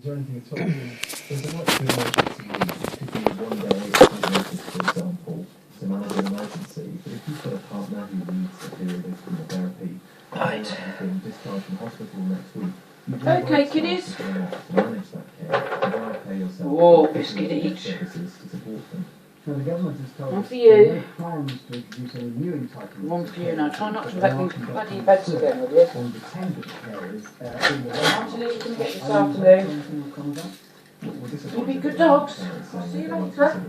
Is there anything at all? There's a much good emergency leave. It could be one day at notice, for example, to manage an emergency. But if you've got a partner who needs a period of chemotherapy, Right. you've been discharged from hospital next week, you do Okay, kiddies. to manage that care, to pay yourself Whoa, biscuit each. services to support them. Now, the government has told One us for there are you. no plans to introduce any new entitlements. One for you now. Try not to but let they me are conducting bloody beds research again, will you? on dependent carers in the Actually, you can get this Are you afternoon. anything will come of that? You be good dogs. I'll see you later.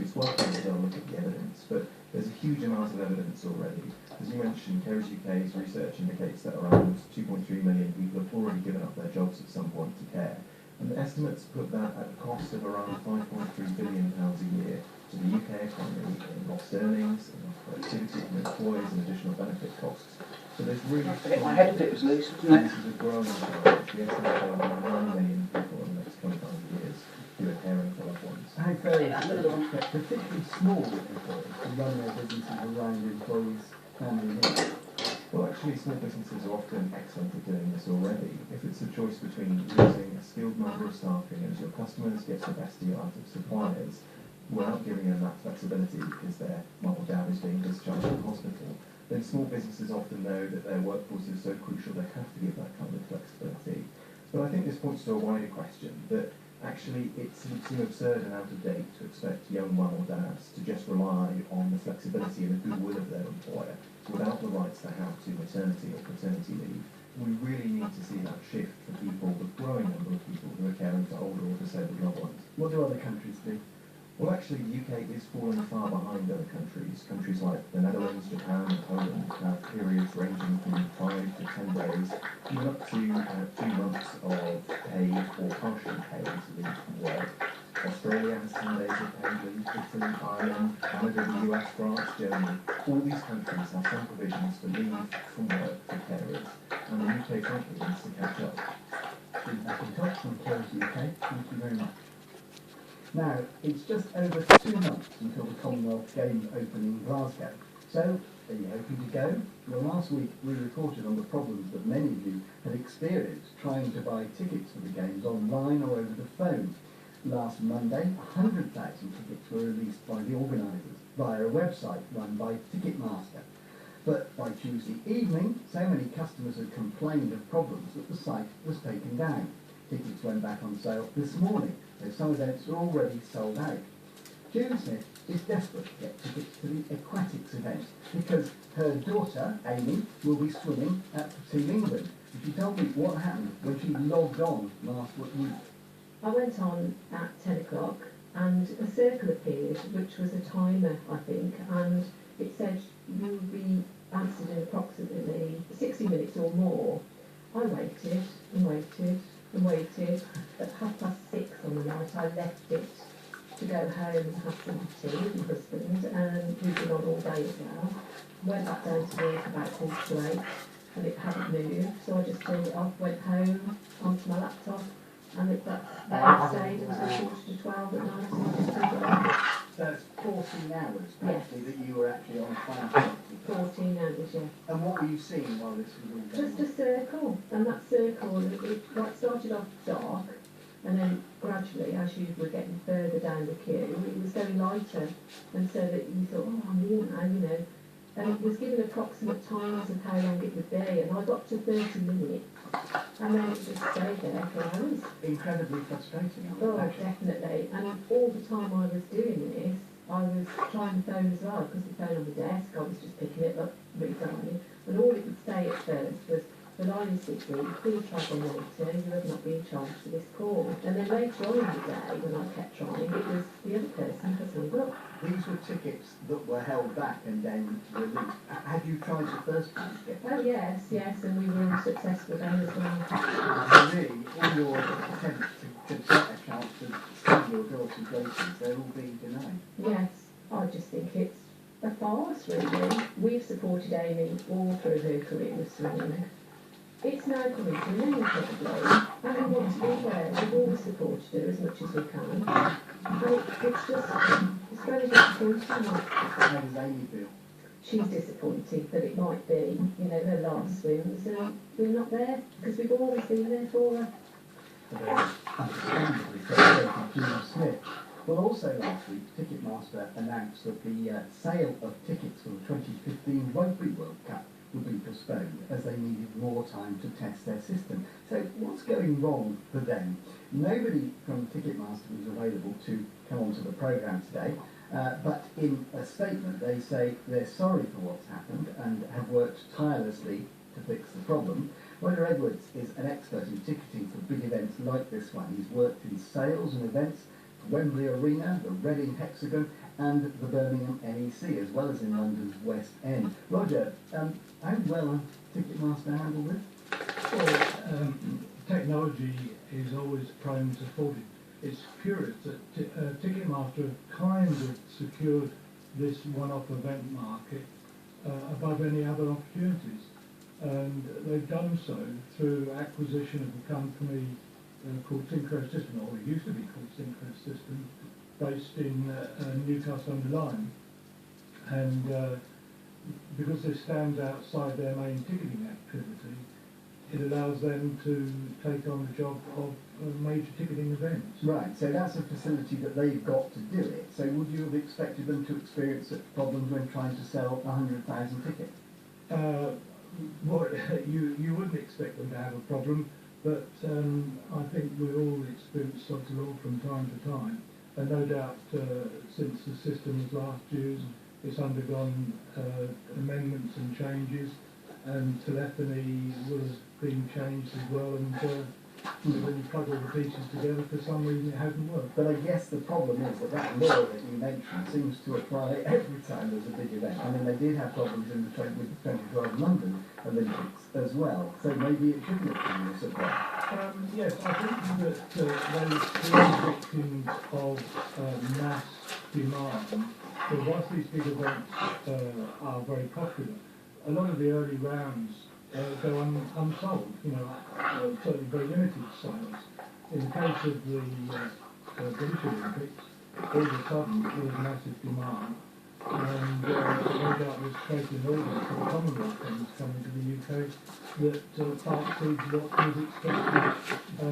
It's well done to look at the evidence, but there's a huge amount of evidence already. As you mentioned, Carers UK's research indicates that around 2.3 million people have already given up their jobs at some point to care. And the estimates put that at a cost of around £5.3 billion a year to the UK economy in lost earnings, and productivity from employees and additional benefit costs. So there's really I hit my head if it was loose, wasn't it? this is a growing challenge. We estimate there will be 9 million people in the next 25 years who are caring for loved ones. How fair is it to expect particularly small employers to run their businesses around employees' family needs? Well, actually, small businesses are often excellent at doing this already. If it's a choice between using a skilled member of staffing as your customers get the best deal out of suppliers, without giving them that flexibility because their mum or dad is being discharged from hospital, then small businesses often know that their workforce is so crucial they have to give that kind of flexibility. But I think this points to a wider question, that actually it seems absurd and out of date to expect young mum or dads to just rely on the flexibility and the goodwill of their employer without the rights they have to maternity or paternity leave. We really need to see that shift for people, the growing number of people who are caring for older or disabled loved ones. What do other countries do? Well, actually, the UK is falling far behind other countries. Countries like the Netherlands, Japan, and Poland have periods ranging from 5 to 10 days, even up to 2 months of paid or partially paid leave from work. Australia has 10 days of paid leave, Italy, Ireland, Canada, the US, France, Germany. All these countries have some provisions for leave from work for carers, and the UK frankly needs to catch up. Been back in touch from Carers UK. Thank you very much. Now, it's just over 2 months until the Commonwealth Games open in Glasgow. So, are you hoping to go? Well, last week we reported on the problems that many of you had experienced trying to buy tickets for the Games online or over the phone. Last Monday, 100,000 tickets were released by the organisers via a website run by Ticketmaster. But by Tuesday evening, so many customers had complained of problems that the site was taken down. Tickets went back on sale this morning, though some events are already sold out. June Smith is desperate to get tickets to the aquatics event because her daughter, Amy, will be swimming at Team England. And she told me what happened when she logged on last week. I went on at 10 o'clock and a circle appeared, which was a timer, I think, and it said you will be answered in approximately 60 minutes or more. I waited and waited and waited. At 6:30 on the night, I left it to go home and have some tea with my husband, who'd been on all day as well. Went back down to work about 7:45 and it hadn't moved, so I just turned it off, went home onto my laptop, and it that stayed until 11:45 at night, and I just turned it off. So it's 14 hours, Yes. actually, that you were actually on fire. 14 hours, yeah. And what were you seeing while this was all going Just a circle, and that circle, it like started off dark, and then gradually, as you were getting further down the queue, it was going lighter, and so that you thought, oh, I'm near now, you know. And it was given approximate times of how long it would be, and I got to 30 minutes, and then it just stayed there for hours. Incredibly frustrating. I would Oh, imagine. definitely. And all the time I was doing this, I was trying the phone as well, because the phone on the desk, I was just picking it up, redialing, and all it would say at first was, the line is busy, please travel later, you have not been charged for this call. And then later on in the day, when I kept trying, it was the other person has hung up. These were tickets that were held back and then released. Had you tried the first time to get Oh yes, and we were unsuccessful then as well. So really, all your attempts to get a chance to see your daughter's races, they're all being denied. Yes, I just think it's a farce really. We've supported Amy all through her career with swimming. It's now coming to an end probably, and we want to be there. We've always supported her as much as we can. And it's very disappointing. How does Amy feel? She's disappointed that it might be, her last swims, and we're not there, because we've always been there for her. a very understandably frustrated Julie Smith. Well, also last week, Ticketmaster announced that the sale of tickets for the 2015 Rugby World Cup would be postponed as they needed more time to test their system. So what's going wrong for them? Nobody from Ticketmaster was available to come onto the programme today, but in a statement they say they're sorry for what's happened and have worked tirelessly to fix the problem. Roger Edwards is an expert in ticketing for big events like this one. He's worked in sales and events for Wembley Arena, the Reading Hexagon and the Birmingham NEC, as well as in London's West End. Roger, how well has Ticketmaster handled this? Well, technology is always prone to faulting. It's curious that Ticketmaster have kind of secured this one-off event market above any other opportunities. And they've done so through acquisition of a company called Syncro System, or it used to be called Syncro System, based in Newcastle-under-Lyme. And because they stand outside their main ticketing activity, it allows them to take on the job of major ticketing events. Right, so that's a facility that they've got to do it. So would you have expected them to experience such problems when trying to sell 100,000 tickets? Well, you wouldn't expect them to have a problem, but I think we all experience such a law from time to time. And no doubt since the system was last used, it's undergone amendments and changes, and telephony was being changed as well, and when you plug all the pieces together, for some reason it hasn't worked. But I guess the problem is that law that you mentioned seems to apply every time there's a big event. I mean, they did have problems with the 2012 London Olympics as well, so maybe it shouldn't have been this apply. Yes, I think that they are victims of mass demand. So whilst these big events are very popular, a lot of the early rounds go unsold, certainly very limited sales. In the case of the British Olympics, all of a sudden there was massive demand, and no doubt was creating an audience for the Commonwealth Games coming to the UK that far exceeds what was expected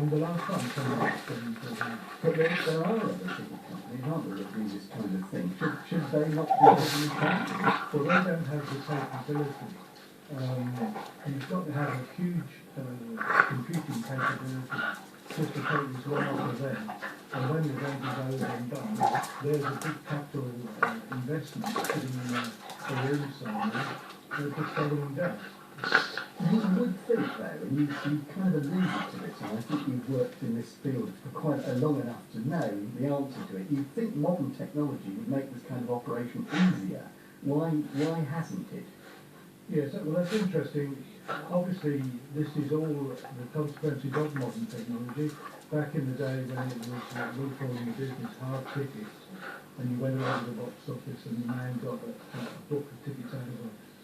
the last time Commonwealth Games were held. But there are other ticket companies, aren't there, that do this kind of thing? Should they not be able to account? Well, they don't have the capability. You've got to have a huge computing capability just to take this one-off event, and when the event is over and done, there's a big capital investment sitting in a room somewhere just going down. You would think though, and you kind of alluded to it, and I think you've worked in this field for quite long enough to know the answer to it. You'd think modern technology would make this kind of operation easier. Why hasn't it? Yes, well that's interesting. Obviously this is all the consequences of modern technology. Back in the day when it was we call in the business hard tickets, and you went around the box office and the man got a book of tickets out of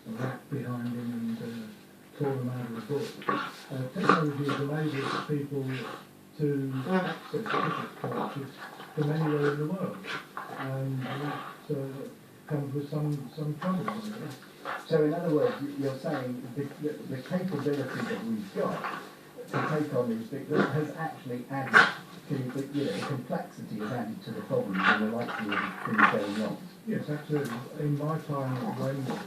a rack behind him and tore them out of the book. Technology has enabled people to access ticket purchase from anywhere in the world, and that comes with some trouble, I guess. So in other words, you're saying the capability that we've got to take on these big has actually added to the complexity has added to the problems and the likelihood of things going wrong. Yes, absolutely. In my time at Wembley,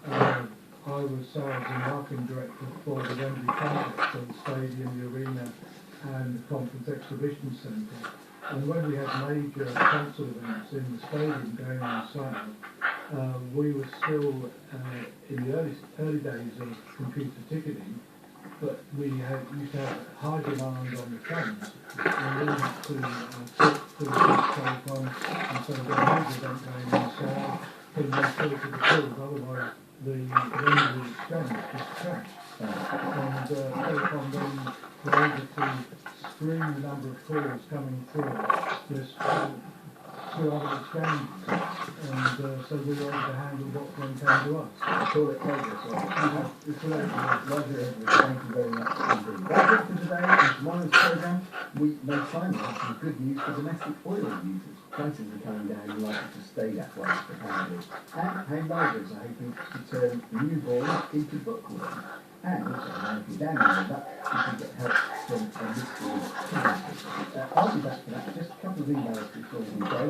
I was sales and marketing director for the Wembley complex, so the stadium, the arena, and the conference exhibition centre. And when we had major concert events in the stadium going on sale, we were still in the early days of computer ticketing, but we used to have high demand on the phones, and we had to talk to the telephone and so the major event going on sale, couldn't go through to the calls, otherwise the Wembley exchange just crashed. And Telecom then were able to screen the number of calls coming through just through other exchanges, and so we were able to handle what then came to us. Call it progress, right? It's Roger Edwards, thank you very much indeed. That's it for today. In tomorrow's programme, we may finally have some good news for domestic oil users. Prices are coming down and likely to stay that way, apparently. And how libraries are hoping to turn newborns into bookworms. And if you're downloading that, you can get help from a mystery community. I'll be back for that. Just a couple of emails before we go.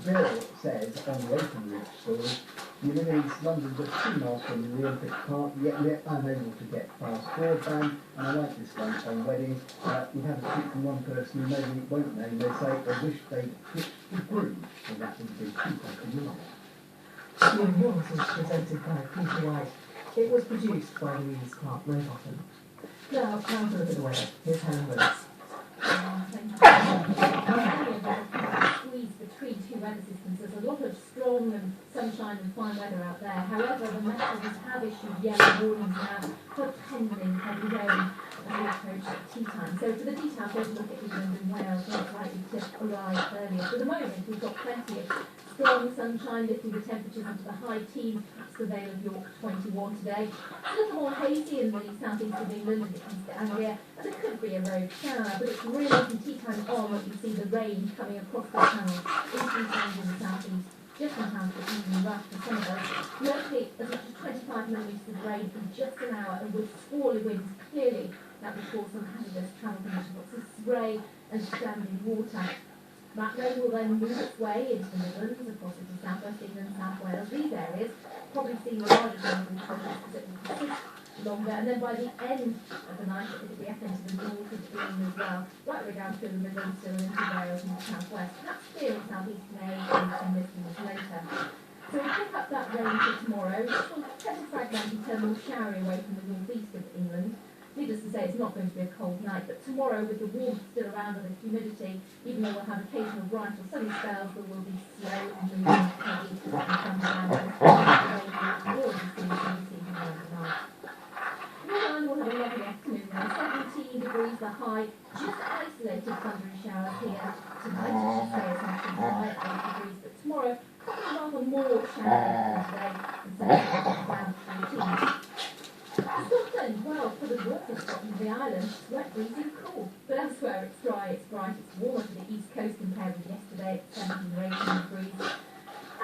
Bill says on the open route story, you live in London just 2 miles from the Olympic Park, yet we're unable to get fast broadband. And I like this one on weddings. We have a tweet from one person who maybe won't name. They say they wish they'd pitched the groom, and that would be too convenient. Yours was presented by Peter White. It was produced by Louise Clark Rowbottom. Now, time for a bit of weather. Here's Helen Willis. Squeeze between two weather systems. There's a lot of strong and sunshine and fine weather out there. However, the Met have issued yellow warnings now for pending heavy rain as we approach tea time. So for the details, go to look at England and Wales, where it's likely to arrive earlier. For the moment, we've got plenty of strong sunshine, lifting the temperatures into the high teens, perhaps the Vale of York 21 today. It's a little more hazy in the southeast of England as it comes to Anglia, and there could be a rogue shower, but it's really from tea time on that you see the rain coming across the channel into the in the southeast, just in time for the evening rush for some of us. Locally, as much as 25 millimetres of rain in just an hour, and with squally winds, clearly that will cause some hazardous travel conditions, lots of spray and standing water. That rain will then move its way into the Midlands, across into South West England, South Wales. These areas probably see larger rains in because it will persist longer, and then by the end of the night it will be up into the north of England as well, right way down through the Midlands, still into Wales and the South West. Perhaps clear in South East May and Midlands later. So we pick up that rain for tomorrow, which will tend to fragment and turn more showery away from the northeast of England. Needless to say, it's not going to be a cold night, but tomorrow, with the warmth still around and the humidity, even though we'll have occasional bright or sunny spells, there will be slow and moving heavy and thunderclouds or overnight. Northern will have a lovely afternoon now, 17 degrees the high, just isolated thundery showers here tonight, I should say it's not tonight, 8 degrees, but tomorrow, probably rather more showers than today, and down to 14. Scotland, well, for the north of Scotland, the island, it's wet, breezy and cool. But elsewhere it's dry, it's bright, it's warmer to the east coast compared with yesterday at 17 or 18 degrees.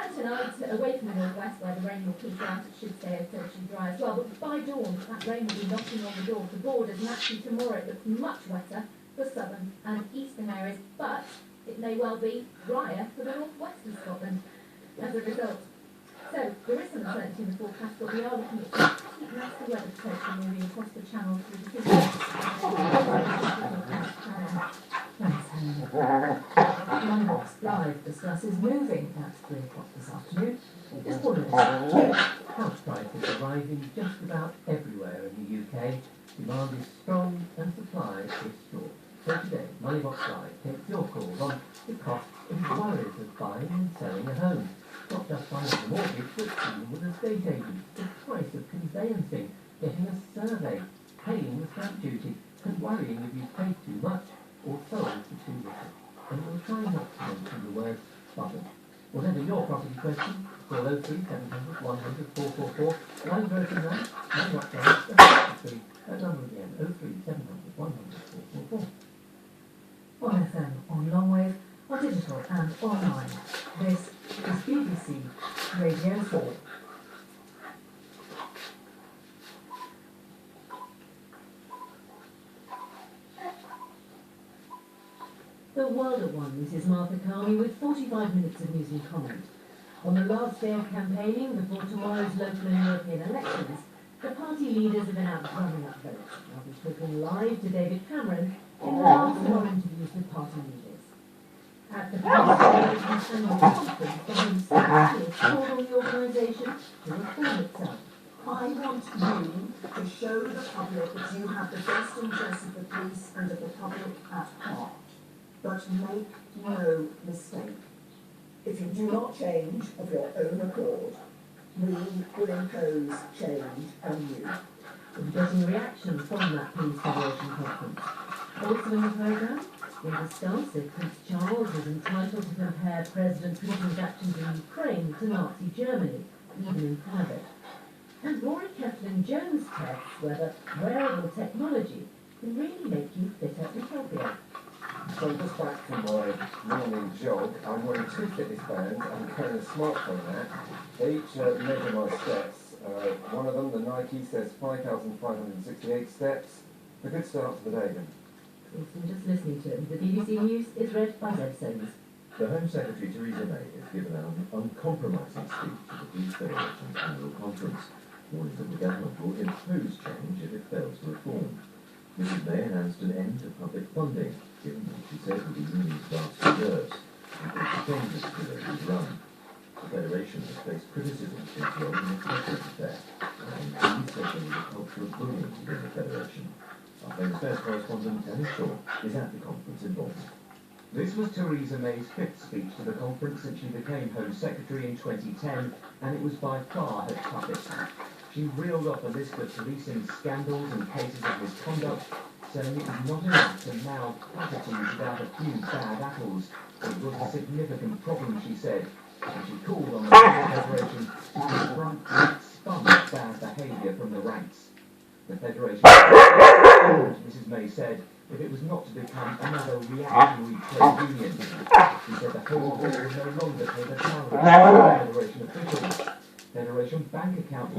And tonight, away from the northwest where the rain will peak out, it should stay essentially dry as well. But by dawn, that rain will be knocking on the door of the borders, and actually tomorrow it looks much wetter for southern and eastern areas, but it may well be drier for the northwest of Scotland as a result. So, there is some uncertainty in the forecast, but we are looking at some pretty nasty weather potential moving across the channel through the city. Thanks, Helen. Moneybox Live discusses moving at 3 o'clock this afternoon. Just one minute. House prices are rising just about everywhere in the UK. Demand is strong and supply is short. So today, Moneybox Live takes your calls on the costs and worries of buying and selling a home. Not just buying a mortgage, but dealing with estate agents, the price of conveyancing, getting a survey, paying the stamp duty, and worrying if you've paid too much or sold for too little. And we'll try not to mention the word bubble. Whatever your property question, call 03 700 100 444. Lines are open now. Hang up there. That number again, 03 700 100 444. On FM, on longwave, on digital and online. This is BBC Radio 4. The World at One, this is Martha Carney with 45 minutes of news and comment. On the last day of campaigning before tomorrow's local and European elections, the party leaders have been out drumming up votes. I'll be talking live to David Cameron in the last of our interviews with party leaders. At the Parliament's annual conference, the Home Secretary called on the organisation to reform itself. I want you to show the public that you have the best interests of the police and of the public at heart. But make no mistake. If you do not change of your own accord, we will impose change on you. We're getting a reaction from that Police Federation conference. Also in the programme, we'll discuss if Prince Charles is entitled to compare President Putin's actions in Ukraine to Nazi Germany, even in private. And Rory Keflin-Jones tests whether wearable technology can really make you fitter and healthier. So just back from my morning jog, I'm wearing 2 fitness bands and carrying a smartphone app. They each measure my steps One of them, the Nike, says 5,568 steps. A good start to the day, then. I'm just listening to him. The BBC News is read by Deb Soames. The Home Secretary Theresa May has given an uncompromising speech at the Police Federation's annual conference, warning that the government will impose change if it fails to reform. Mrs May announced an end to public funding, given that she said would be used vast reserves, and put the changes to the run. The Federation has faced criticism for its role in the Christmas affair, and police said there was a culture of bullying within the Federation. Our Home Affairs correspondent Dennis Shaw is at the conference in Bolton. This was Theresa May's fifth speech to the conference since she became Home Secretary in 2010, and it was by far her toughest. She reeled off a list of policing scandals and cases of misconduct, saying it was not enough to mouth platitudes about a few bad apples. It was a significant problem, she said, and she called on the Federation to confront and expunge bad behaviour from the ranks. The Federation, Mrs May said, if it was not to become another reactionary trade union. She said the whole board would no longer pay the salaries of Federation officials. Federation bank accounts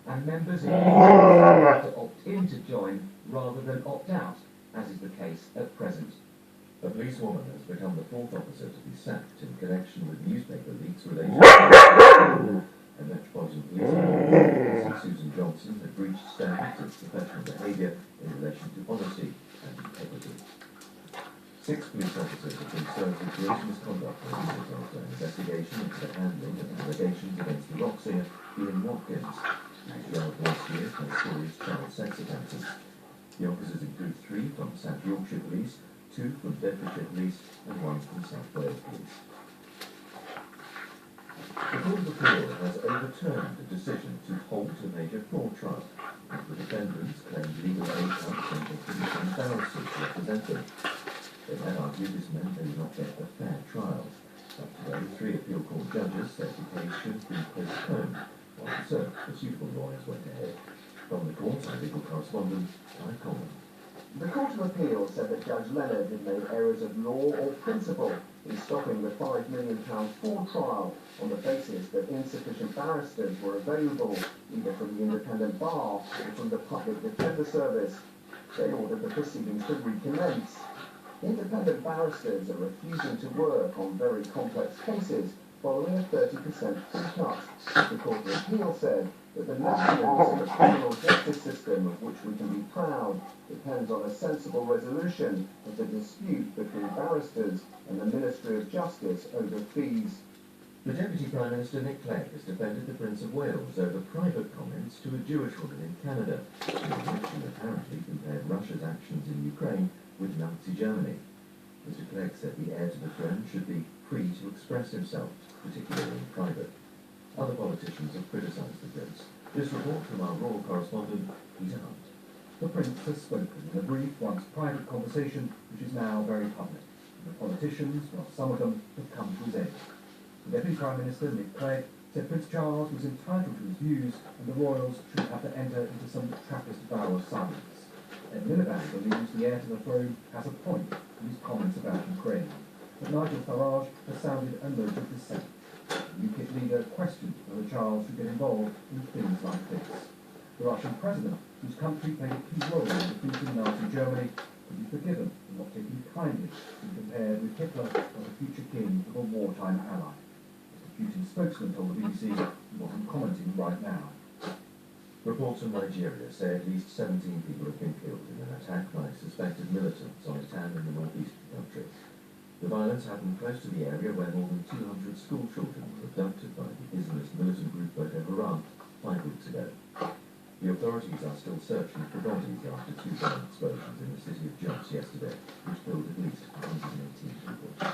and members have to opt in to join rather than opt out, as is the case at present. A policewoman has become the fourth officer to be sacked in connection with newspaper leaks related to a Metropolitan Police Officer, Susan Johnson, had breached standards of professional behaviour in relation to honesty and integrity. 6 police officers have been served with gross misconduct charges after an investigation into the handling of allegations against the rock singer Ian Watkins, who was jailed last year for serious child sex offences. The officers include 3 from South Yorkshire Police, 2 from Bedfordshire Police, and 1 from South Wales Police. The Court of Appeal has overturned a decision to halt a major fraud trial, as the defendants claimed legal aid helped central police and barristers to represent them. They had argued this meant they would not get a fair trial. But today, 3 appeal court judges said the case should be postponed, while the search for suitable lawyers went ahead. From the court, our legal correspondent, Ty Coleman. The Court of Appeal said that Judge Leonard had made errors of law or principle in stopping the £5 million fraud trial on the basis that insufficient barristers were available either from the independent bar or from the Public Defender Service. They ordered the proceedings to recommence. Independent barristers are refusing to work on very complex cases following a 30% fee cut. The Court of Appeal said that the maintenance of the criminal justice system of which we can be proud depends on a sensible resolution of the dispute between barristers and the Ministry of Justice over fees. The Deputy Prime Minister Nick Clegg has defended the Prince of Wales over private comments to a Jewish woman in Canada, in which she apparently compared Russia's actions in Ukraine with Nazi Germany. Mr Clegg said the heir to the throne should be free to express himself, particularly in private. Other politicians have criticised the Prince. This report from our royal correspondent, Peter Hunt. The Prince has spoken in a brief, once private conversation, which is now very public. The politicians, well, some of them, have come to his aid. The Deputy Prime Minister, Nick Clegg, said Prince Charles was entitled to his views and the royals shouldn't have to enter into some Trappist vow of silence. Ed Miliband believes the heir to the throne has a point in his comments about Ukraine, but Nigel Farage has sounded a note of dissent. The UKIP leader questioned whether Charles should get involved in things like this. The Russian president, whose country played a key role in defeating Nazi Germany, could be forgiven for not taking kindly when compared with Hitler as a future king of a wartime ally. Mr. Putin's spokesman told the BBC he wasn't commenting right now. Reports from Nigeria say at least 17 people have been killed in an attack by suspected militants on a town in the northeast of the country. The violence happened close to the area where more than 200 school children were abducted by the Islamist militant group Boko Haram 5 weeks ago. The authorities are still searching for bodies after 2 bomb explosions in the city of Jos yesterday, which killed at least 118 people.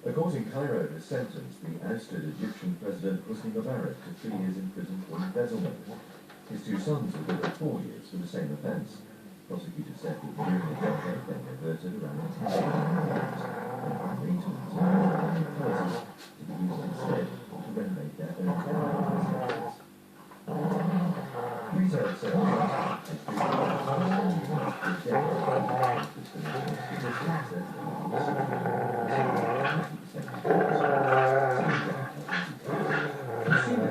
A court in Cairo has sentenced the ousted Egyptian President Hosni Mubarak to 3 years in prison for embezzlement. His 2 sons were given 4 years for the same offence. Prosecutors said that during the decade they diverted around £10 million from arrangements and houses to be used instead to renovate their own residences. Retail sales Consumer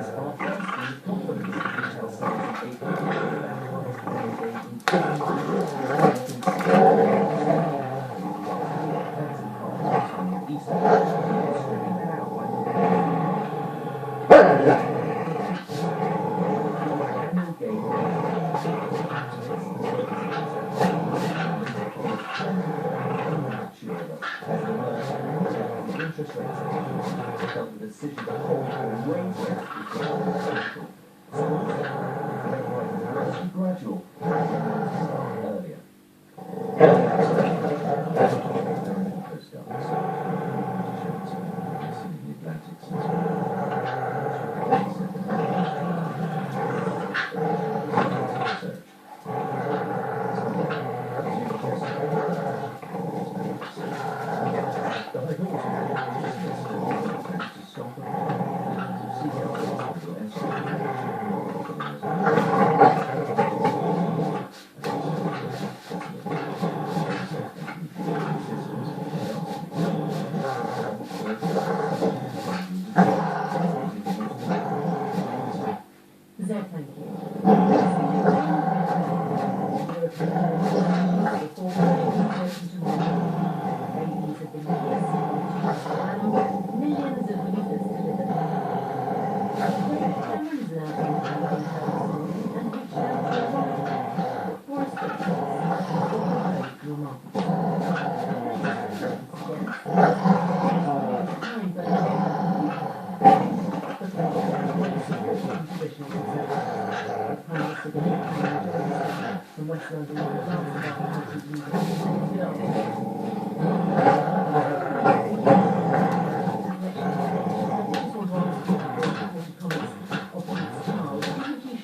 interest rates felt the decision to hold or raise rates before political. Some of them must be gradual, earlier. Zed, thank you. Millions of users delivered. Cameras now being found in houses and reached out to a lot for a from West London,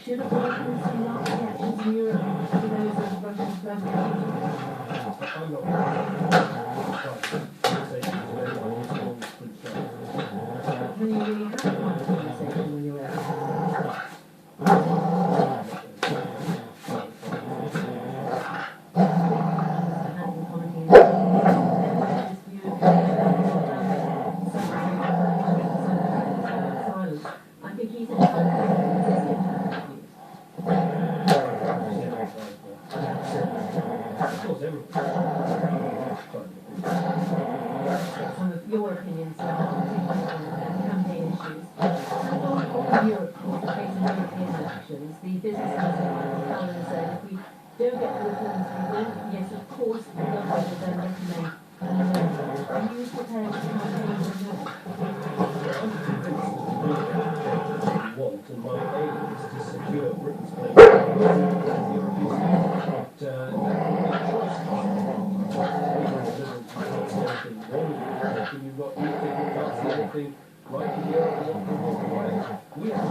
should have welcomed some large reactions in Europe to those of Russian revolution. I'm not Can you really have a conversation when you're out? I think he's some of your opinions about campaign issues. And on Europe, facing European elections, the business council Michael Fallon said if we don't get the reforms we want, yes, of course, the government will then recommend an amendment. Are you prepared to campaign for that? Want, and my aim is to secure Britain's place in the European you've got UK who can't see anything right in Europe and want to walk away. We have to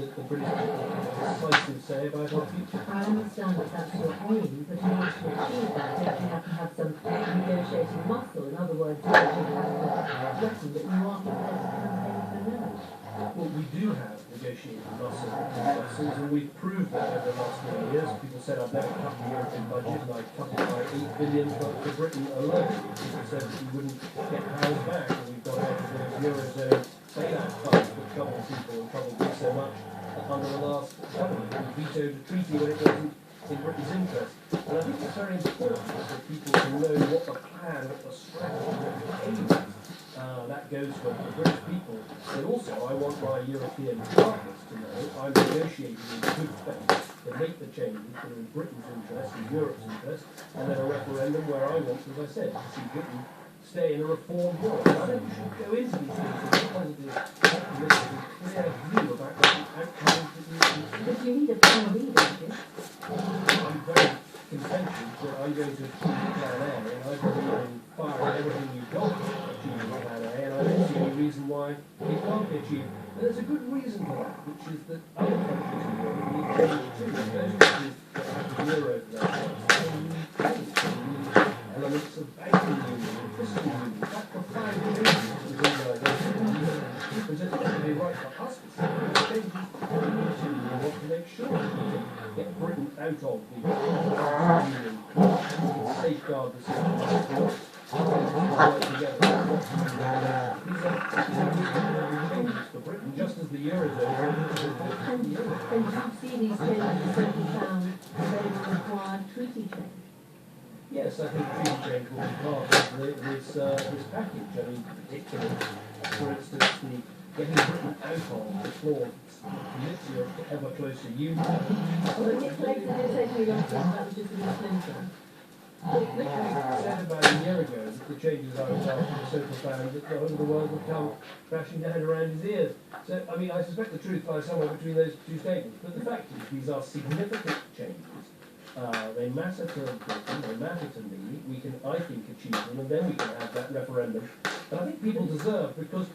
the British decisive say about our future. I understand that that's your aim, but in order to achieve that, don't you have to have some negotiating muscle? In other words, don't you have to reckon that you are prepared to campaign for no? Well, we do have negotiating muscles, and we've proved that over the last 4 years. People said I'd never cut the European budget, and I cut it by £8 billion for Britain alone. People said that we wouldn't get pounds back, and we've got out of the Eurozone bailout funds that troubled people and troubled me so much under the last government. We vetoed a treaty when it wasn't in Britain's interest. And I think it's very important for people to know what the plan, what the strategy, what the aim is. That goes for the British people, but also I want my European partners to know I'm negotiating in good faith to make the changes that are in Britain's interest, in Europe's interest, and then a referendum where I want, as I said, to see Britain stay in a reformed Europe. I think we should go into these things with a positive, optimistic, and clear view about what the outcomes that you can see. But you need a power leader, don't you? I'm very contentious that I'm going to achieve Plan A, and I believe in firing everything you've got to achieve Plan A, and I don't see any reason why it can't be achieved. And there's a good reason for that, which is that other countries in Europe need change too. Those countries that have the euro for their currency, they need change. They need elements of banking union and fiscal union. That's the 5 years of the globalisation. But it's going to be right for us to see those changes. We need to want to make sure that we can get Britain out of the union and safeguard the system. Work together. These are changes for Britain, just as the Eurozone. And do you see these changes simply found they will require treaty change? Yes, I think treaty change will be part of this package. I mean, particularly, for instance, the getting Britain out of the floor commits Europe to ever closer union. Well, Nick Clegg said to me last time that was just a little splinter. Nick Clegg said about a year ago that the changes I was after were so profound that the whole of the world would come crashing down around his ears. So, I mean, I suspect the truth lies somewhere between those two statements. But the fact is, these are significant changes. They matter to Britain, they matter to me. We can, I think, achieve them, and then we can have that referendum. And I think people deserve, because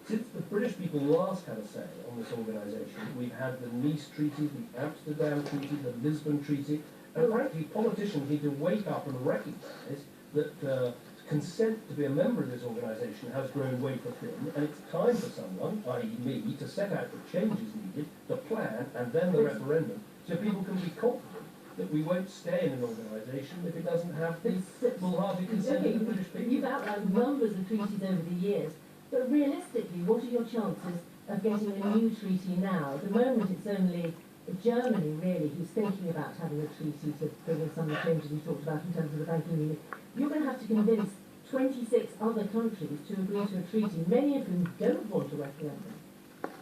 since the British people last had a say on this organisation, we've had the Nice Treaty, the Amsterdam Treaty, the Lisbon Treaty, and frankly, politicians need to wake up and recognise that consent to be a member of this organisation has grown wafer thin, and it's time for someone, i.e. me, to set out the changes needed, the plan, and then the referendum, so people can be confident that we won't stay in an organisation if it doesn't have the full-hearted consent of the British people. You've outlined numbers of treaties over the years, but realistically, what are your chances of getting a new treaty now? At the moment, it's only Germany, really, who's thinking about having a treaty to bring in some of the changes you talked about in terms of the banking union. You're going to have to convince 26 other countries to agree to a treaty, many of whom don't want a referendum.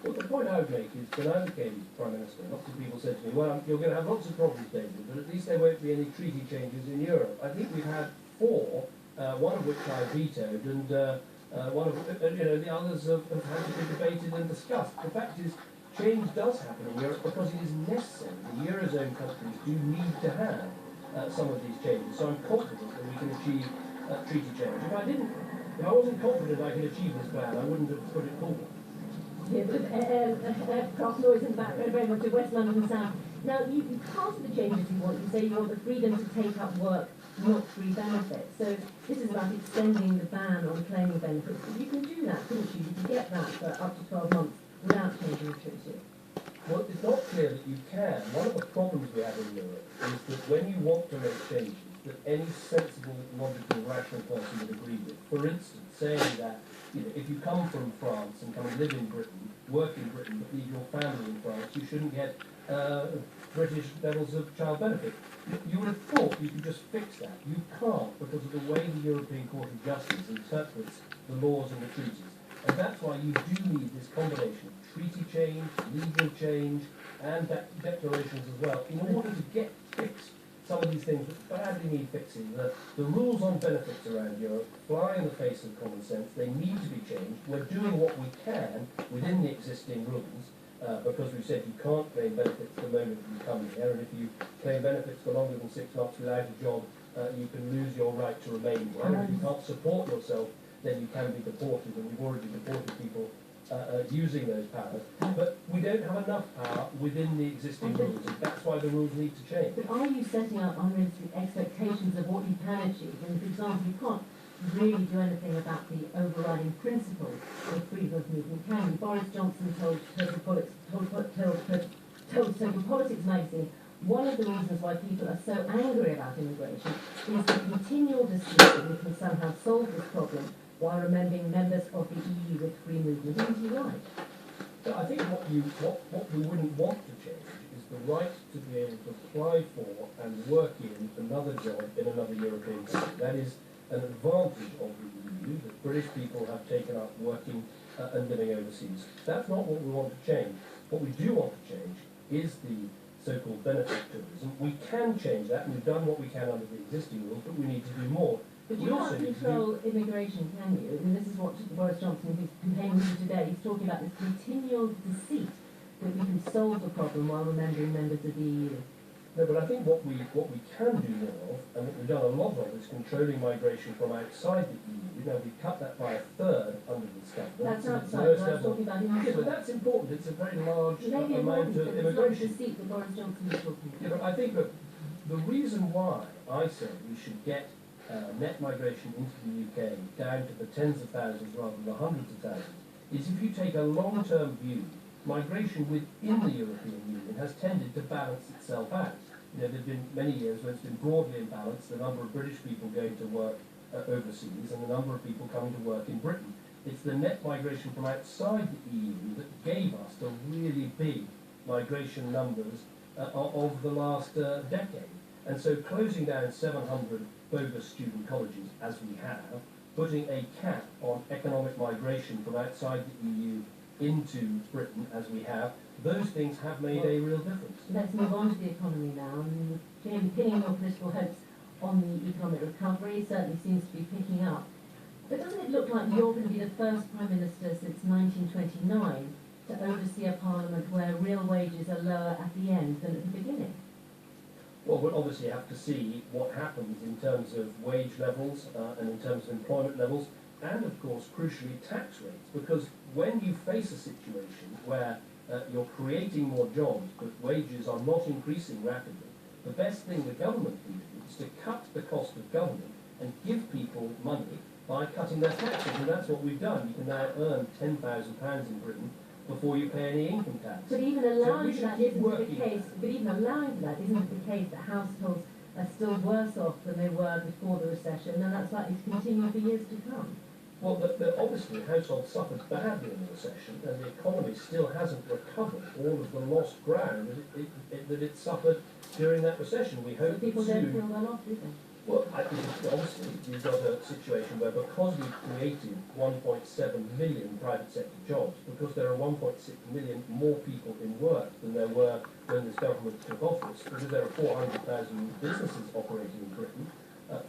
Well, the point I would make is, when I became Prime Minister, lots of people said to me, well, you're going to have lots of problems, David, but at least there won't be any treaty changes in Europe. I think we've had 4, one of which I vetoed, and one of the others have had to be debated and discussed. The fact is, change does happen in Europe because it is necessary. The Eurozone countries do need to have some of these changes, so I'm confident that we can achieve treaty change. If I wasn't confident I could achieve this plan, I wouldn't have put it forward. Yeah, but cross noise in the background, very much of West London and South. Now, part of the changes you want, you say you want the freedom to take up work, not free benefits. So this is about extending the ban on claiming benefits. But you can do that, couldn't you? You can get that for up to 12 months without changing the treaty. Well, it's not clear that you can. One of the problems we have in Europe is that when you want to make changes that any sensible, logical, rational person would agree with, for instance, saying that if you come from France and come and live in Britain, work in Britain, but leave your family in France, you shouldn't get British levels of child benefit. You would have thought you could just fix that. You can't, because of the way the European Court of Justice interprets the laws and the treaties. And that's why you do need this combination of treaty change, legal change, and declarations as well, in order to get fixed some of these things that badly need fixing. The rules on benefits around Europe fly in the face of common sense. They need to be changed. We're doing what we can within the existing rules, because we've said you can't claim benefits the moment you come here, and if you claim benefits for longer than 6 months without a job, you can lose your right to remain here. And if you can't support yourself, then you can be deported, and we've already deported people using those powers. But we don't have enough power within the existing rules, and that's why the rules need to change. But are you setting up unrealistic expectations of what you can achieve? And for example, you can't really do anything about the overriding principle of freedom of movement, can you? Boris Johnson told Total Politics magazine, one of the reasons why people are so angry about immigration is the continual deceit that we can somehow solve this problem while remembering members of the EU with free movement. Isn't he right? But I think what we wouldn't want to change is the right to be able to apply for and work in another job in another European country. That is an advantage of the EU, that British people have taken up working and living overseas. That's not what we want to change. What we do want to change is the so-called benefit tourism. We can change that, and we've done what we can under the existing rules, but we need to do more. But you can't control immigration, can you? And this is what Boris Johnson is campaigning for today. He's talking about this continual deceit that we can solve the problem while remembering members of the EU. No, but I think what we can do more of, and what we've done a lot of, is controlling migration from outside the EU. Now, we cut that by 1/3 under this government. That's outside, I was talking about inside. Yeah, but that's important. It's a very large amount of immigration. It's not deceit that Boris Johnson is talking about. Yeah, but I think that the reason why I say we should get net migration into the UK down to the tens of thousands rather than the hundreds of thousands is if you take a long-term view, migration within the European Union has tended to balance itself out. There have been many years when it's been broadly imbalanced, the number of British people going to work overseas and the number of people coming to work in Britain. It's the net migration from outside the EU that gave us the really big migration numbers of the last decade. And so closing down 700 bogus student colleges, as we have, putting a cap on economic migration from outside the EU into Britain as we have, those things have made a real difference. Let's move on to the economy now. And clearly pinning your political hopes on the economic recovery certainly seems to be picking up. But doesn't it look like you're going to be the first Prime Minister since 1929 to oversee a parliament where real wages are lower at the end than at the beginning? Well, we'll obviously have to see what happens in terms of wage levels and in terms of employment levels, and of course, crucially, tax rates. Because when you face a situation where you're creating more jobs but wages are not increasing rapidly, the best thing the government can do is to cut the cost of government and give people money by cutting their taxes. And that's what we've done. You can now earn £10,000 in Britain before you pay any income tax. But even allowing So that isn't the case. But even allowing that isn't the case that households are still worse off than they were before the recession, and that's likely to continue for years to come. Well, but obviously households suffered badly in the recession, and the economy still hasn't recovered all of the lost ground that it suffered during that recession. We hope So people that don't soon. feel well off, do they? Well, I think obviously you've got a situation where because we've created 1.7 million private sector jobs, because there are 1.6 million more people in work than there were when this government took office, because there are 400,000 businesses operating in Britain,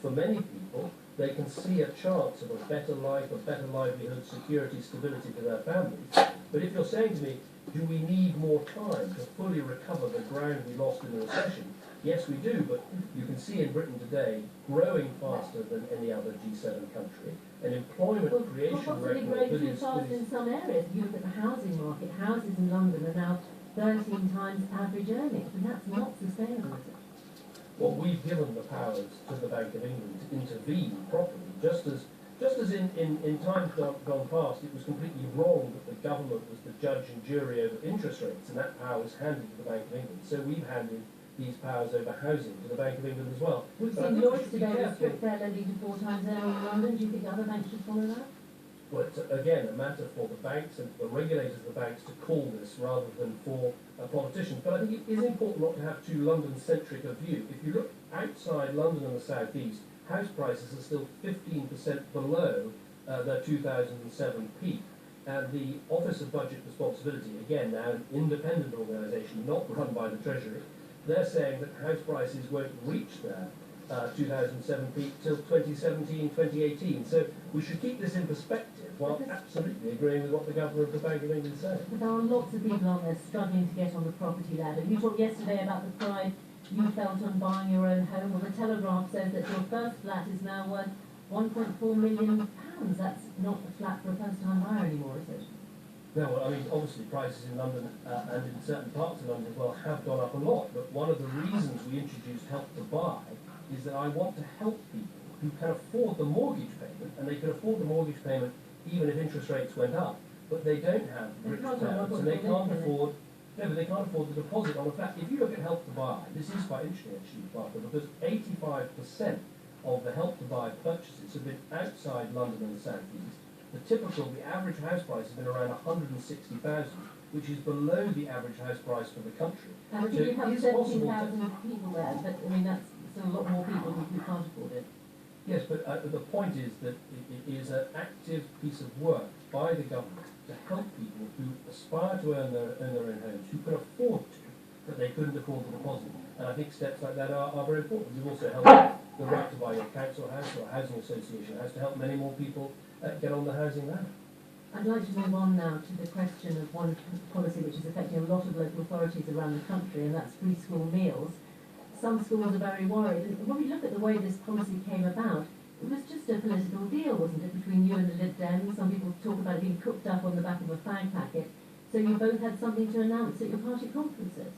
for many people, they can see a chance of a better life, a better livelihood, security, stability for their families. But if you're saying to me, do we need more time to fully recover the ground we lost in the recession? Yes, we do, but you can see in Britain today growing faster than any other G7 country, and employment creation possibly rate growing too fast in some areas. If you look at the housing market, houses in London are now 13 times average earnings, and that's not sustainable, is it? Well, we've given the powers to the Bank of England to intervene properly, just as in times gone past, it was completely wrong that the government was the judge and jury over interest rates, and that power was handed to the Bank of England. So we've handed these powers over housing to the Bank of England as well. We've But I seen think we Lloyds should be today careful. restrict their lending to 4 times earnings in London. Do you think other banks should follow that? Well, it's again a matter for the banks and the regulators of the banks to call this rather than for politicians. But I think it is important not to have too London-centric a view. If you look outside London and the South East, house prices are still 15% below their 2007 peak. And the Office of Budget Responsibility, again now an independent organisation, not run by the Treasury, they're saying that house prices won't reach their 2007 peak till 2017, 2018. So we should keep this in perspective while absolutely agreeing with what the Governor of the Bank of England said. But there are lots of people on there struggling to get on the property ladder. You talked yesterday about the pride you felt on buying your own home. Well, the Telegraph says that your first flat is now worth £1.4 million. That's not a flat for a first-time buyer anymore, is it? No, well, I mean, obviously prices in London and in certain parts of London as well have gone up a lot, but one of the reasons we introduced Help to Buy is that I want to help people who can afford the mortgage payment, and they can afford the mortgage payment even if interest rates went up, but they don't have rich parents, and they can't afford, no, but they can't afford the deposit on a flat. If you look at Help to Buy, this is quite interesting actually, Barbara, because 85% of the Help to Buy purchases have been outside London and the South East. The average house price has been around 160,000, which is below the average house price for the country. And So you it have is possible 17,000 people there, but I mean that's still a lot more people who can't afford it. Yes, but the point is that it is an active piece of work by the government to help people who aspire to own their own homes, who could afford to, but they couldn't afford the deposit. And I think steps like that are very important. We've also helped the right to buy your council house or housing association house to help many more people get on the housing ladder. I'd like to move on now to the question of one policy which is affecting a lot of local authorities around the country, and that's free school meals. Some schools are very worried, and when we look at the way this policy came about, it was just a political deal, wasn't it, between you and the Lib Dems? Some people talk about it being cooked up on the back of a fag packet, so you both had something to announce at your party conferences.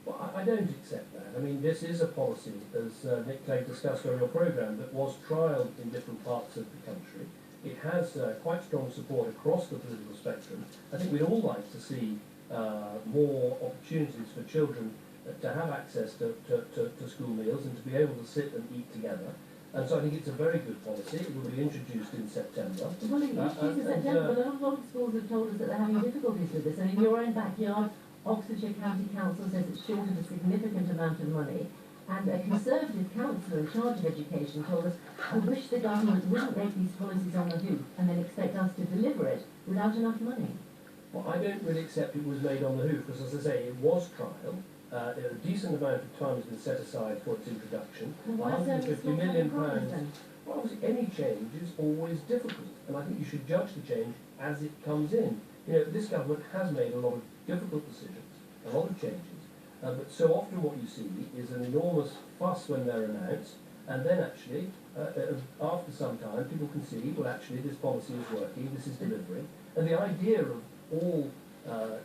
Well, I don't accept that. I mean, this is a policy, as Nick Clegg discussed on your programme, that was trialled in different parts of the country. It has quite strong support across the political spectrum. I think we'd all like to see more opportunities for children to have access to school meals and to be able to sit and eat together. And so I think it's a very good policy. It will be introduced in September. Well, it's introduced in September, but a lot of schools have told us that they're having difficulties with this. And in your own backyard, Oxfordshire County Council says it's short of a significant amount of money. And a Conservative councillor in charge of education told us, I wish the government wouldn't make these policies on the hoof and then expect us to deliver it without enough money. Well, I don't really accept it was made on the hoof, because as I say, it was trial. A decent amount of time has been set aside for its introduction. Well, why is there £150 not million. progress then? Well, obviously, any change is always difficult, and I think you should judge the change as it comes in. You know, this government has made a lot of difficult decisions, a lot of changes, but so often what you see is an enormous fuss when they're announced, and then actually, after some time, people can see, well, actually, this policy is working, this is delivering, and the idea of all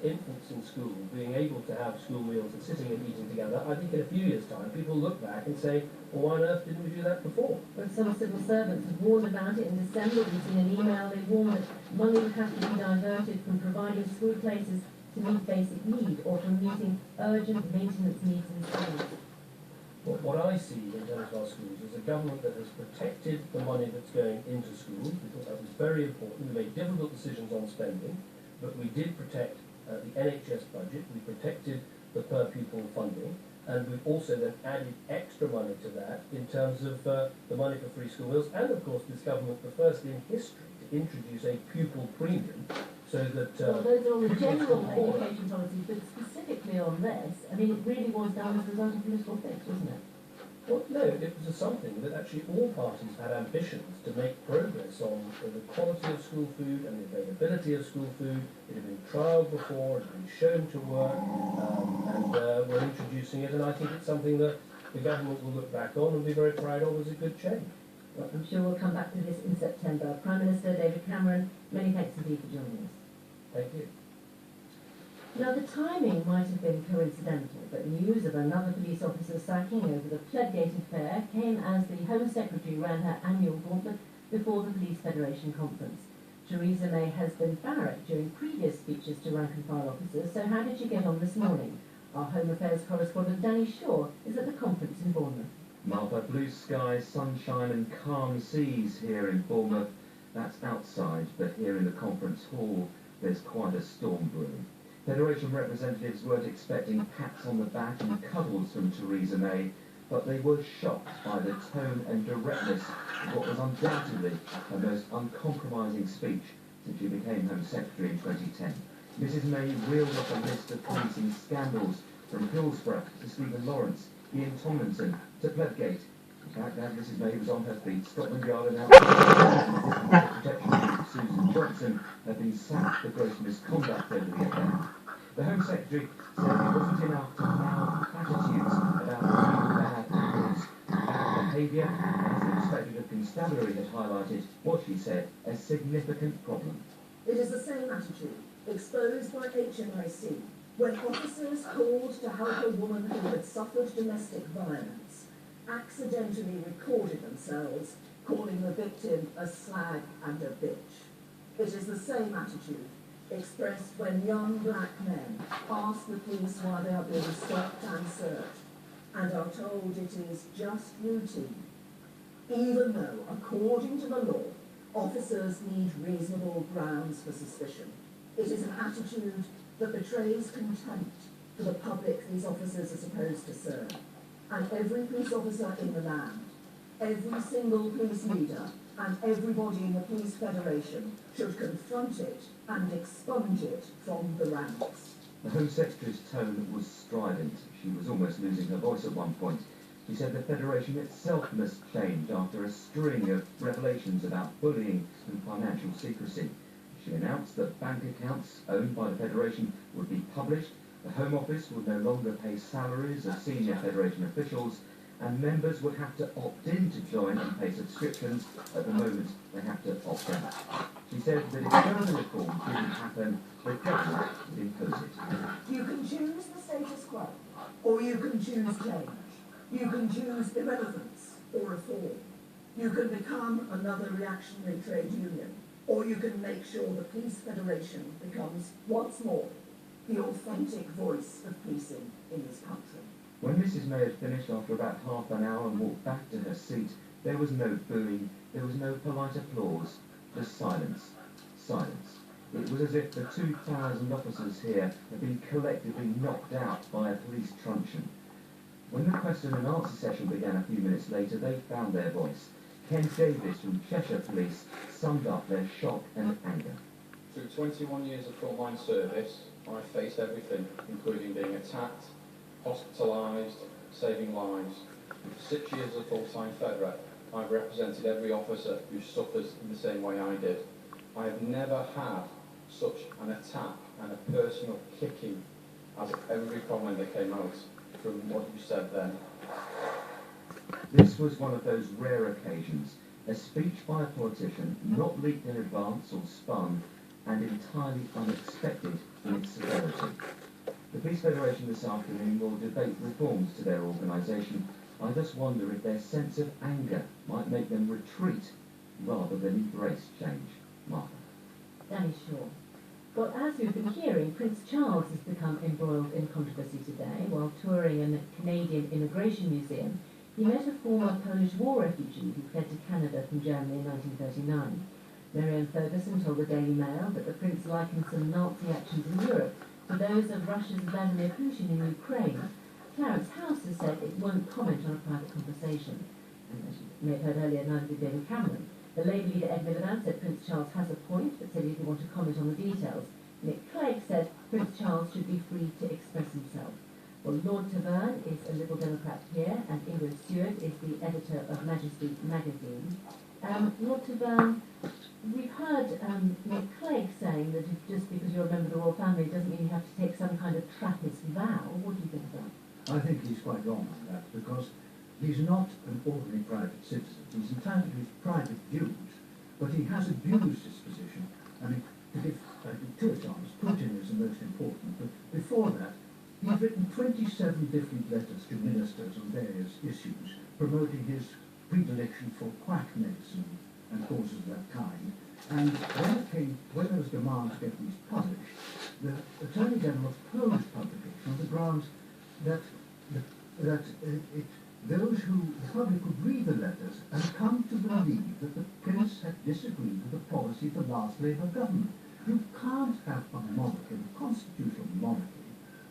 infants in school being able to have school meals and sitting and eating together, I think in a few years' time, people look back and say, well, why on earth didn't we do that before? But some civil servants have warned about it in December. We've seen an email. They warned that money would have to be diverted from providing school places to meet basic need or from meeting urgent maintenance needs in schools. Well, what I see in terms of our schools is a government that has protected the money that's going into schools. We thought that was very important. We made difficult decisions on spending, but we did protect the NHS budget. We protected the per pupil funding. And we've also then added extra money to that in terms of the money for free school meals, and of course this government, the first in history, to introduce a pupil premium, so that... well, those are all the general education policies, but specifically on this, I mean, it really was done as a result of political fix, wasn't it? Well, no, it was something that actually all parties had ambitions to make progress on the quality of school food and the availability of school food. It had been trialled before, it had been shown to work, and we're introducing it, and I think it's something that the government will look back on and be very proud of as a good change. Well, I'm sure we'll come back to this in September. Prime Minister David Cameron, many thanks indeed for joining us. Thank you. Now, the timing might have been coincidental, but news of another police officer sacking over the Floodgate affair came as the Home Secretary ran her annual gauntlet before the Police Federation conference. Theresa May has been barracked during previous speeches to rank-and-file officers, so how did she get on this morning? Our Home Affairs correspondent Danny Shaw is at the conference in Bournemouth. Martha, blue skies, sunshine and calm seas here in Bournemouth. That's outside, but here in the conference hall there's quite a storm brewing. Federation representatives weren't expecting pats on the back and cuddles from Theresa May, but they were shocked by the tone and directness of what was undoubtedly her most uncompromising speech since she became Home Secretary in 2010. Mrs May reeled off a list of policing scandals from Hillsborough to Stephen Lawrence, Ian Tomlinson to Floodgate. In fact, as Mrs May was on her feet, Scotland Yard announced protection Susan Johnson had been sacked for gross misconduct over the affair. The Home Secretary said it wasn't enough to mouth platitudes about real bad apples. Bad behaviour, as the Inspector of Constabulary had highlighted, what she said, a significant problem. It is the same attitude exposed by HMIC when officers called to help a woman who had suffered domestic violence accidentally recorded themselves calling the victim a slag and a bitch. It is the same attitude expressed when young black men ask the police why they are being stopped and searched and are told it is just routine, even though, according to the law, officers need reasonable grounds for suspicion. It is an attitude that betrays contempt for the public these officers are supposed to serve. And every police officer in the land, every single police leader, and everybody in the Police Federation should confront it and expunge it from the ranks. The Home Secretary's tone was strident. She was almost losing her voice at one point. She said the Federation itself must change after a string of revelations about bullying and financial secrecy. She announced that bank accounts owned by the Federation would be published, the Home Office would no longer pay salaries of senior Federation officials, and members would have to opt in to join and pay subscriptions. At the moment, they have to opt out. She said that if further reform didn't happen, the government would impose it. You can choose the status quo, or you can choose change. You can choose irrelevance or reform. You can become another reactionary trade union, or you can make sure the Police Federation becomes once more the authentic voice of policing in this country. When Mrs May had finished after about half an hour and walked back to her seat, there was no booing, there was no polite applause, just silence. Silence. It was as if the 2,000 officers here had been collectively knocked out by a police truncheon. When the question and answer session began a few minutes later, they found their voice. Ken Davis from Cheshire Police summed up their shock and anger. To 21 years of frontline service, I faced everything, including being attacked, hospitalised, saving lives. For 6 years as a full-time federate, I've represented every officer who suffers in the same way I did. I have never had such an attack and a personal kicking as every comment that came out from what you said then. This was one of those rare occasions, a speech by a politician not leaked in advance or spun, and entirely unexpected in its severity. The Peace Federation this afternoon will debate reforms to their organisation. I just wonder if their sense of anger might make them retreat rather than embrace change. Martha. Danny Shaw. Well, as we've been hearing, Prince Charles has become embroiled in controversy today. While touring a Canadian immigration museum, he met a former Polish war refugee who fled to Canada from Germany in 1939. Marianne Ferguson told the Daily Mail that the Prince likened some Nazi actions in Europe to those of Russia's Vladimir Putin in Ukraine. Clarence House has said it won't comment on a private conversation. And as you may have heard earlier, neither did David Cameron. The Labour leader Ed Miliband said Prince Charles has a point, but said he didn't want to comment on the details. Nick Clegg said Prince Charles should be free to express himself. Well, Lord Taverne is a Liberal Democrat here, and Ingrid Stewart is the editor of Majesty magazine. Lord Taverne, we've heard Nick Clegg saying that just because you're a member of the royal family doesn't mean you have to take some kind of Trappist vow. What do you think of that? I think he's quite wrong on that, because he's not an ordinary private citizen. He's entitled to his private views, but he has abused his position. I mean, to give two examples, Putin is the most important, but before that, he's written 27 different letters to ministers on various issues, promoting his predilection for quack medicine and causes of that kind. And when there was demand to get these published, the Attorney General opposed publication on the grounds that those who the public would read the letters and come to believe that the Prince had disagreed with the policy of the last Labour government. You can't have a monarchy, a constitutional monarchy,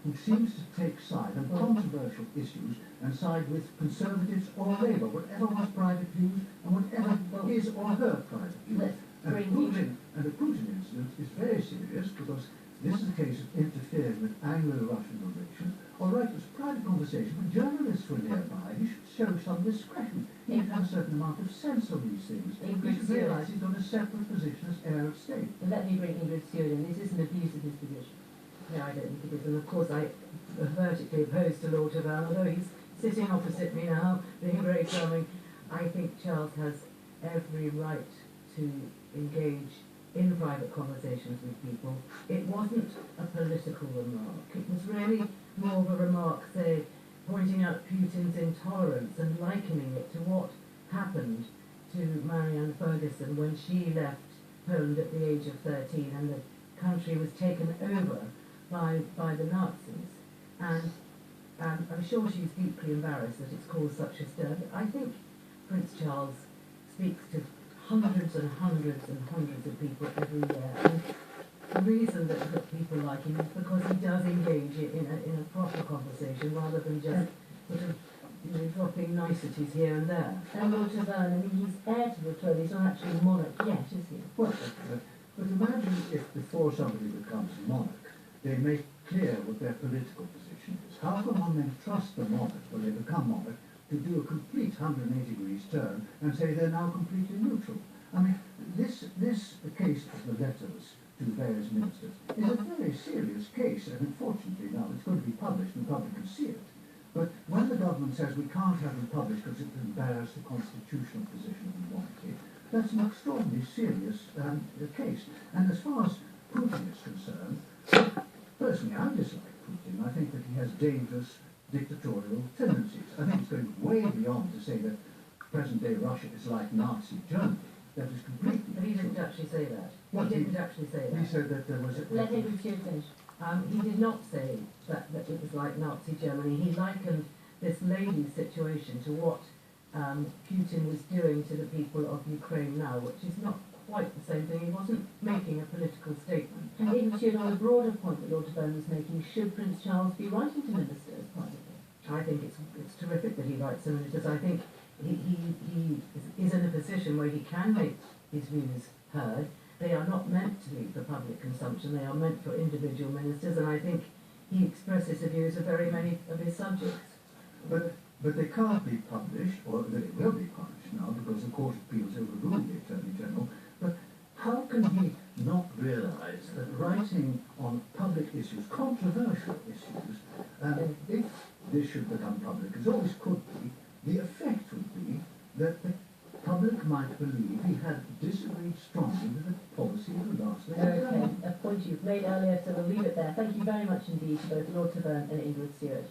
who seems to take side on controversial issues and side with Conservatives or Labour, whatever one's private views and whatever his or her private views. And the Putin incident is very serious because this is a case of interfering with Anglo-Russian relations. All right, it was a private conversation, but journalists were nearby. He should show some discretion. He should have a certain amount of sense on these things. He should realise he's got a separate position as heir of state. But let me bring Ingrid Stewart in. This is an abuse of his position. No, I don't think it is. And of course, I am vertically opposed to Lord Taverne, although he's sitting opposite me now, being very charming. I think Charles has every right to engage in private conversations with people. It wasn't a political remark. It was really more of a remark, say, pointing out Putin's intolerance and likening it to what happened to Marianne Ferguson when she left Poland at the age of 13 and the country was taken over by the Nazis. And I'm sure she's deeply embarrassed that it's caused such a stir. But I think Prince Charles speaks to hundreds and hundreds and hundreds of people every year. And the reason that people like him is because he does engage in a proper conversation rather than just sort of dropping niceties here and there. And Lord Taverne, I mean, he's heir to the throne. He's not actually monarch yet, is he? Well, but imagine if before somebody becomes monarch, they make clear what their political position is. How can one then trust the monarch when they become monarch to do a complete 180 degrees turn and say they're now completely neutral? I mean, this case of the letters to various ministers is a very serious case, and unfortunately now it's going to be published and the public can see it. But when the government says we can't have them published because it will embarrass the constitutional position of the monarchy, that's an extraordinarily serious case. And as far as Putin is concerned, personally I dislike Putin. I think that he has dangerous dictatorial tendencies. I think it's going way beyond to say that present-day Russia is like Nazi Germany. That is completely... But he didn't actually say that. Well, he didn't actually say that. He said that there was... Let him finish. He did not say that it was like Nazi Germany. He likened this lady's situation to what Putin was doing to the people of Ukraine now, which is not quite the same thing. He wasn't making a political statement. And even on the broader point that Lord Taverne was making, should Prince Charles be writing to ministers privately? I think it's terrific that he writes to ministers. I think he is in a position where he can make his views heard. They are not meant to be for public consumption, they are meant for individual ministers, and I think he expresses the views of very many of his subjects. But they can't be published, or they will be published now, because the Court of Appeals overruled the Attorney General. But how can he not realise that writing on public issues, controversial issues, if this should become public, as always could be, the effect would be that the public might believe he had disagreed strongly with the policy of the last Labour Okay, a point you've made earlier, so we'll leave it there. Thank you very much indeed to both Lord Taverne and Ingrid Stewart.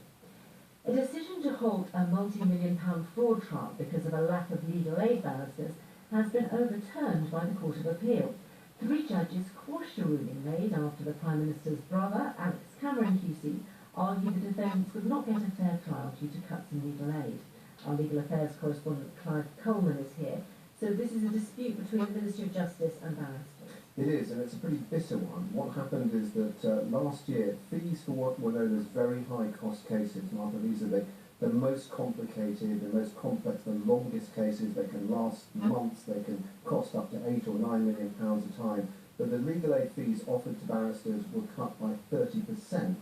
A decision to halt a multi-million-pound fraud trial because of a lack of legal aid barristers has been overturned by the Court of Appeal. 3 judges quashed a ruling made after the Prime Minister's brother, Alex Cameron QC, argued the defendants would not get a fair trial due to cuts in legal aid. Our legal affairs correspondent Clive Coleman is here. So this is a dispute between the Ministry of Justice and barristers. It is, and it's a pretty bitter one. What happened is that last year, fees for what were known as very high-cost cases, Martha, these are the most complicated, the most complex, the longest cases. They can last months, they can cost up to £8 or £9 million a time. But the legal aid fees offered to barristers were cut by 30%.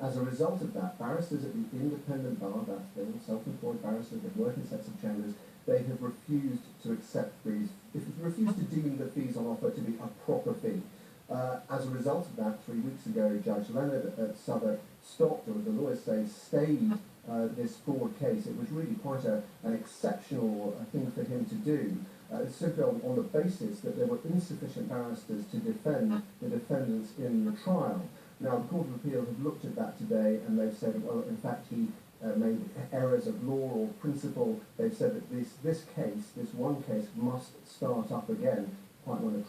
As a result of that, barristers at the independent bar, that's the self-employed barristers that work in sets of chambers, they have refused to accept these, refused to deem the fees on offer to be a proper fee. As a result of that, 3 weeks ago, Judge Leonard at Southwark stopped, or the lawyers say, stayed this fraud case. It was really quite an exceptional thing for him to do, simply on the basis that there were insufficient barristers to defend the defendants in the trial. Now, the Court of Appeal have looked at that today, and they've said, well, in fact, he made errors of law or principle. They've said that this one case, must start up again. Quite want to